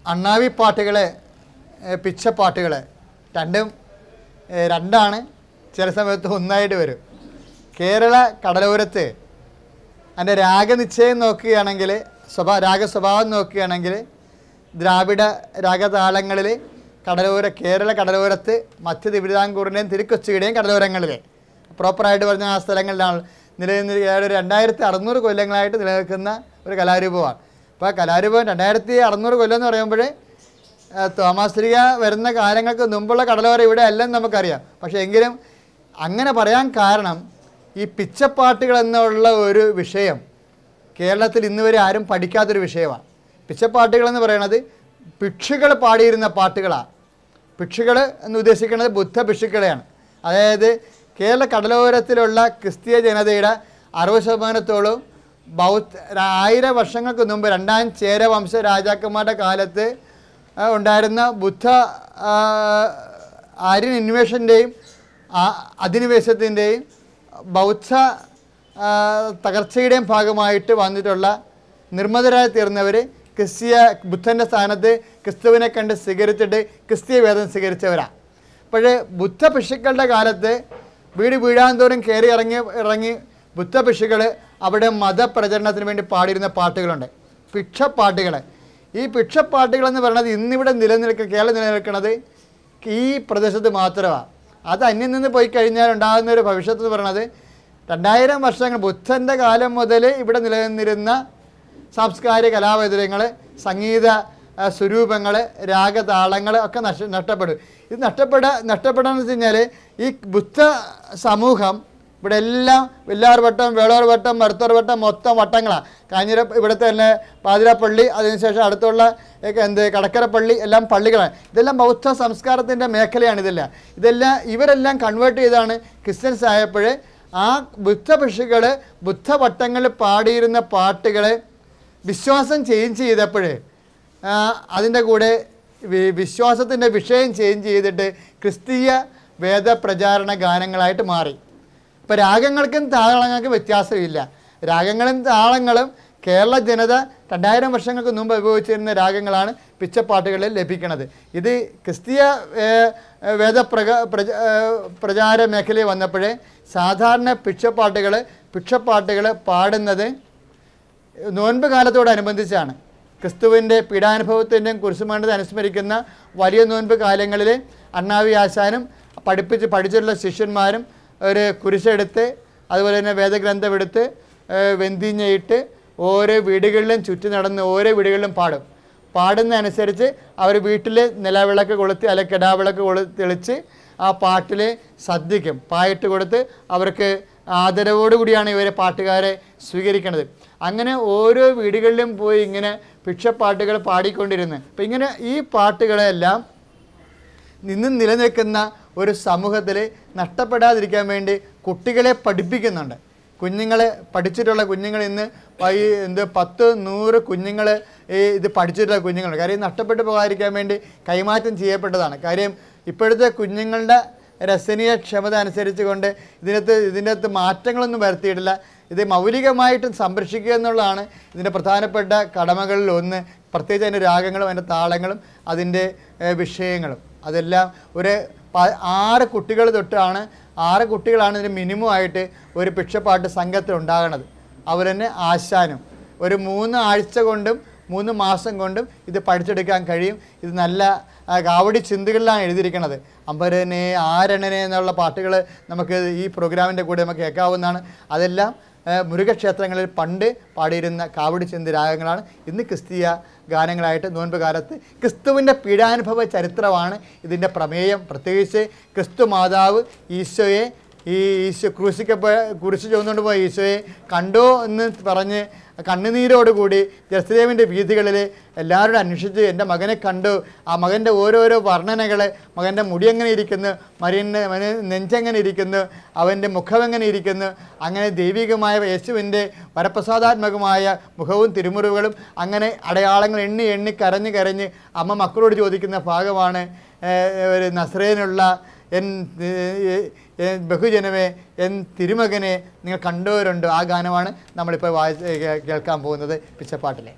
അണ്ണാവി പാട്ടുകൾ, പിച്ചപ്പാട്ടുകൾ രണ്ടാണ്, ചില സമയത്ത് ഒന്നായിട്ട് വരും. കേരള കടലോരത്ത് അതിൻ്റെ രാഗനിശ്ചയം നോക്കുകയാണെങ്കിൽ, രാഗസ്വഭാവം നോക്കുകയാണെങ്കിൽ ദ്രാവിഡ രാഗതാളങ്ങളിൽ കേരള കടലോരത്ത് മധ്യ തിരുവിതാംകൂറിൻ്റെയും തിരുക്കൊച്ചിയുടെയും കടലോരങ്ങളിൽ പ്രോപ്പറായിട്ട് പറഞ്ഞ ആ സ്ഥലങ്ങളിലാണ് 2600 കൊല്ലങ്ങളായിട്ട് നിലനിൽക്കുന്ന ഒരു കലാരൂപമാണ്. അപ്പോൾ ആ കലാരൂപം 2600 കൊല്ലം എന്ന് പറയുമ്പോൾ തോമാശ്രീക വരുന്ന കാലങ്ങൾക്ക് മുമ്പുള്ള കടലോരം ഇവിടെ അല്ലെന്ന് നമുക്കറിയാം. പക്ഷേ എങ്കിലും അങ്ങനെ പറയാൻ കാരണം ഈ പിച്ചപ്പാട്ടുകൾ എന്നുള്ള ഒരു വിഷയം കേരളത്തിൽ ഇന്ന് വരെ ആരും പഠിക്കാത്തൊരു വിഷയമാണ്. പിച്ചപ്പാട്ടുകളെന്ന് പറയുന്നത് ഭിക്ഷുകൾ പാടിയിരുന്ന പാട്ടുകളാണ്. ഭിക്ഷുകൾ എന്ന് ഉദ്ദേശിക്കുന്നത് ബുദ്ധ ഭിക്ഷുക്കളെയാണ്. അതായത് കേരള കടലോരത്തിലുള്ള ക്രിസ്തീയ ജനതയുടെ 60% ബൗദ്ധ 1000 വർഷങ്ങൾക്ക് മുമ്പ് 2ാം ചേര വംശ രാജാക്കന്മാരുടെ കാലത്ത് ഉണ്ടായിരുന്ന ബുദ്ധ ആര്യൻ ഇൻവേഷൻ്റെയും അധിനിവേശത്തിൻ്റെയും ബൗദ്ധ തകർച്ചയുടെയും ഭാഗമായിട്ട് വന്നിട്ടുള്ള നിർമ്മതരായി തീർന്നവർ ബുദ്ധൻ്റെ സ്ഥാനത്ത് ക്രിസ്തുവിനെ കണ്ട് സ്വീകരിച്ചിട്ട് ക്രിസ്തീയ വേദം സ്വീകരിച്ചവരാണ്. പക്ഷേ ബുദ്ധ ഭിക്ഷുക്കളുടെ കാലത്ത് വീഴാന്തോറും കയറി ഇറങ്ങി ബുദ്ധ ഭിക്ഷുക്കൾ അവിടെ മതപ്രചരണത്തിന് വേണ്ടി പാടിയിരുന്ന പാട്ടുകളുണ്ട്, ഭിക്ഷപ്പാട്ടുകൾ. ഈ ഭിക്ഷപ്പാട്ടുകളെന്ന് പറയുന്നത് ഇന്നിവിടെ കേരളം നിലനിൽക്കുന്നത് ഈ പ്രദേശത്ത് മാത്രമാണ്. അത് അന്യം നിന്ന് പോയി കഴിഞ്ഞാൽ ഉണ്ടാകുന്ന ഒരു ഭവിഷ്യത്ത് എന്ന് പറയുന്നത് 2000 വർഷങ്ങൾ ബുദ്ധൻ്റെ കാലം മുതൽ ഇവിടെ നിലനിന്നിരുന്ന സാംസ്കാരിക കലാവൈതര്യങ്ങൾ, സംഗീത സ്വരൂപങ്ങൾ, രാഗതാളങ്ങൾ ഒക്കെ നഷ്ടപ്പെടും. ഇത് നഷ്ടപ്പെടാന്ന് വെച്ച് കഴിഞ്ഞാൽ ഈ ബുദ്ധ സമൂഹം ഇവിടെ എല്ലാം വെള്ളാർ വട്ടം, വേളൂർ വട്ടം, മരുത്തോർ വട്ടം മൊത്തം വട്ടങ്ങളാണ്. കാഞ്ഞിര ഇവിടുത്തെ തന്നെ പാതിരാപ്പള്ളി, അതിനുശേഷം അടുത്തുള്ള കടക്കര പള്ളി എല്ലാം പള്ളികളാണ്. ഇതെല്ലാം ബൗദ്ധ സംസ്കാരത്തിൻ്റെ മേഖലയാണ്. ഇവരെല്ലാം കൺവേർട്ട് ചെയ്താണ് ക്രിസ്ത്യൻസ് ആയപ്പോൾ ആ ബുദ്ധ ഭിക്ഷുക്കൾ ബുദ്ധവട്ടങ്ങളിൽ പാടിയിരുന്ന പാട്ടുകൾ വിശ്വാസം ചേഞ്ച് ചെയ്തപ്പോൾ അതിൻ്റെ കൂടെ വിശ്വാസത്തിൻ്റെ വിഷയം ചേഞ്ച് ചെയ്തിട്ട് ക്രിസ്തീയ വേദപ്രചാരണ ഗാനങ്ങളായിട്ട് മാറി. ഇപ്പോൾ രാഗങ്ങൾക്കും താളങ്ങൾക്കും വ്യത്യാസമില്ല. രാഗങ്ങളും താളങ്ങളും കേരള ജനത 2000 വർഷങ്ങൾക്ക് മുമ്പ് ഉപയോഗിച്ചിരുന്ന രാഗങ്ങളാണ് പിച്ചപ്പാട്ടുകളിൽ ലഭിക്കുന്നത്. ഇത് ക്രിസ്തീയ പ്രചാര മേഖലയിൽ വന്നപ്പോഴേ സാധാരണ ഭിക്ഷപ്പാട്ടുകൾ പാടുന്നത് നോൻപ് കാലത്തോടനുബന്ധിച്ചാണ്. ക്രിസ്തുവിൻ്റെ പീഡാനുഭവത്തിൻ്റെയും കുരിശുമരണത്തെ അനുസ്മരിക്കുന്ന വലിയ നോൻപ് കാലങ്ങളിൽ അണ്ണാവി ആശാനും പഠിച്ചിട്ടുള്ള ശിഷ്യന്മാരും ഒരു കുരിശെടുത്ത് അതുപോലെ തന്നെ വേദഗ്രന്ഥം എടുത്ത് വെന്തിഞ്ഞയിട്ട് ഓരോ വീടുകളിലും ചുറ്റി നടന്ന് ഓരോ വീടുകളിലും പാടുന്നതനുസരിച്ച് അവർ വീട്ടിൽ നിലവിളക്ക് കൊളുത്തി അല്ലെങ്കിൽ കിടാവിളക്ക് തെളിച്ച് ആ പാട്ടിൽ ശ്രദ്ധിക്കും. പായിട്ട് കൊടുത്ത് അവർക്ക് ആദരവോടുകൂടിയാണ് ഇവരെ പാട്ടുകാരെ സ്വീകരിക്കുന്നത്. അങ്ങനെ ഓരോ വീടുകളിലും പോയി ഇങ്ങനെ ഭിക്ഷപ്പാട്ടുകൾ പാടിക്കൊണ്ടിരുന്നത്. അപ്പം ഇങ്ങനെ ഈ പാട്ടുകളെല്ലാം ഇന്നും നിലനിൽക്കുന്ന ഒരു സമൂഹത്തിൽ നഷ്ടപ്പെടാതിരിക്കാൻ വേണ്ടി കുട്ടികളെ പഠിപ്പിക്കുന്നുണ്ട്. പഠിച്ചിട്ടുള്ള കുഞ്ഞുങ്ങൾ ഇന്ന് 10-100 കുഞ്ഞുങ്ങൾ ഇത് പഠിച്ചിട്ടുള്ള കുഞ്ഞുങ്ങൾ. കാര്യം നഷ്ടപ്പെട്ടു പോകാതിരിക്കാൻ വേണ്ടി കൈമാറ്റം ചെയ്യപ്പെട്ടതാണ്. കാര്യം ഇപ്പോഴത്തെ കുഞ്ഞുങ്ങളുടെ രസനീയ ക്ഷമത അനുസരിച്ച് കൊണ്ട് ഇതിൻ്റെ അകത്ത് മാറ്റങ്ങളൊന്നും വരുത്തിയിട്ടില്ല. ഇത് മൗലികമായിട്ടും സംരക്ഷിക്കുക എന്നുള്ളതാണ് ഇതിൻ്റെ പ്രധാനപ്പെട്ട കടമകളിൽ ഒന്ന്. പ്രത്യേകിച്ച് അതിൻ്റെ രാഗങ്ങളും അതിൻ്റെ താളങ്ങളും അതിൻ്റെ വിഷയങ്ങളും അതെല്ലാം 6 കുട്ടികൾ തൊട്ടാണ് 6 കുട്ടികളാണ് ഇതിന് മിനിമം ആയിട്ട് ഒരു ഭിക്ഷപ്പാട്ട് സംഘത്തിൽ ഉണ്ടാകുന്നത്. അവർ തന്നെ ആശാനും ഒരു 3 ആഴ്ച കൊണ്ടും 3 മാസം കൊണ്ടും ഇത് പഠിച്ചെടുക്കാൻ കഴിയും. ഇത് നല്ല കാവടി ചിന്തകളിലാണ് എഴുതിയിരിക്കുന്നത്. അമ്പരനെ ആരണനെ എന്നുള്ള പാട്ടുകൾ നമുക്ക് ഈ പ്രോഗ്രാമിൻ്റെ കൂടെ നമുക്ക് കേൾക്കാവുന്നതാണ്. അതെല്ലാം മുരുകക്ഷേത്രങ്ങളിൽ പണ്ട് പാടിയിരുന്ന കാവടി ചിന്തി രാഗങ്ങളാണ് ഇന്ന് ക്രിസ്തീയ ഗാനങ്ങളായിട്ട് നോൻപ് കാലത്ത്. ക്രിസ്തുവിൻ്റെ പീഡാനുഭവ ചരിത്രമാണ് ഇതിൻ്റെ പ്രമേയം. പ്രത്യേകിച്ച് ക്രിസ്തു മാതാവ് ഈശോയെ കുരിശ് ചുമന്നുകൊണ്ട് പോയ ഈശോയെ കണ്ടോ എന്ന് പറഞ്ഞ് കണ്ണുനീരോടുകൂടി ജെറുസലേമിൻ്റെ വീഥികളിൽ എല്ലാവരും അന്വേഷിച്ച് എൻ്റെ മകനെ കണ്ടു. ആ മകൻ്റെ ഓരോരോ വർണ്ണനകൾ, മകൻ്റെ മുടി എങ്ങനെ ഇരിക്കുന്നു, നെഞ്ചെങ്ങനെ ഇരിക്കുന്നു, അവൻ്റെ മുഖം എങ്ങനെ ഇരിക്കുന്നു, അങ്ങനെ ദൈവികമായ യേശുവിൻ്റെ വരപ്രസാദാത്മകമായ മുഖവും തിരുമുറിവുകളും അങ്ങനെ അടയാളങ്ങൾ എണ്ണി കരഞ്ഞ് അമ്മ മക്കളോട് ചോദിക്കുന്ന ഭാഗമാണ് ഒരു നസ്രേനുള്ള ബഹുജനമേ എൻ തിരുമകനെ നിങ്ങൾ കണ്ടവരുണ്ടോ. ആ ഗാനമാണ് നമ്മളിപ്പോൾ കേൾക്കാൻ പോകുന്നത് പിച്ചപ്പാട്ടിലെ.